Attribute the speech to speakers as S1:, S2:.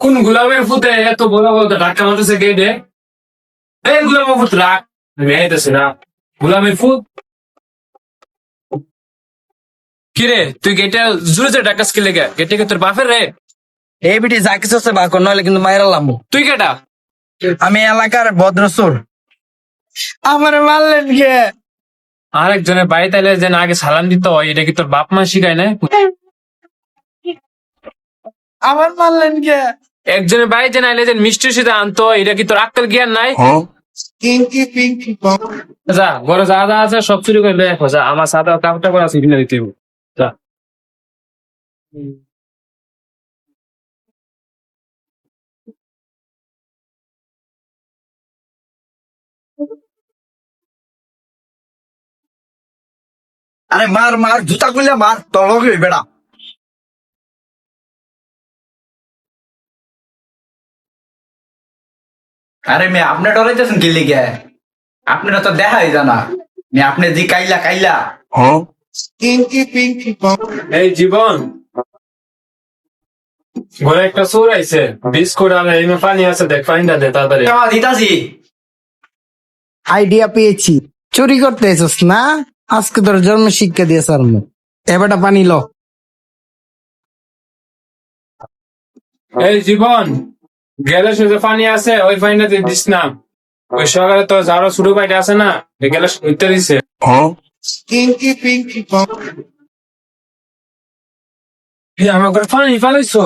S1: কোন গোলামের ফুতে এত বড় বড় ধাক্কা মারতেছে গেটে? এই গোলামের ফুত রাখ, আমি আইতেছি না। গোলামের ফুত কিরে, তুই গেটে জোরে জোরে ডাকাস কি লেগে? গেটে কি তোর বাপের রে?
S2: এই বিটি যা কিছু আছে বা নইলে কিন্তু মাইরা লামু।
S1: তুই কেটা?
S2: আমি এলাকার ভদ্রচোর। আমার মারলেন কে?
S1: আরেকজনের বাড়িতে এলে যেন আগে সালাম দিতে হয়, এটা কি তোর বাপ মা শিখায় না?
S2: আমার মারলেন কে?
S1: একজনের বাড়ি যেন আইলে যেন মিষ্টি সিধা আনতো হয়, এটা কি তোর আক্কেল জ্ঞান নাই? যা ঘরে যা যা আছে সব চুরি করে লয়ে যা, আমার সাদা কাপড়টা করে আছে কিনে দিতে হইব। যা।
S2: আরে মার মার, জুতা খুলে মার, তোর লগে বেড়া। আরে মেয়ে, আপনি ডরাইতেছেন কি লিগে? আপনারা তো দেখাই জানা মেয়ে, আপনি যে কাইলা কাইলা।
S1: এই জীবন, ঘরে একটা চোর আইছে, বিস্কুট আর এই পানি আছে, দেখ পানিটা দে তাড়াতাড়ি।
S2: দিতাছি।
S3: আইডিয়া পেয়েছি, চুরি করতে এসেছ না? আজকে তোর জন্ম শিক্ষা দিয়েছে আর এবারটা পানি লো।
S1: এই জীবন, গ্যালাস যে পানি আছে ওই পানিটা দিয়ে দিস না। ওই সকালে তো যারা ছোট পাইটা আছে না, ওই গ্যালাস উঠতে দিছে। আমার ঘরে পানি ফালাইছো।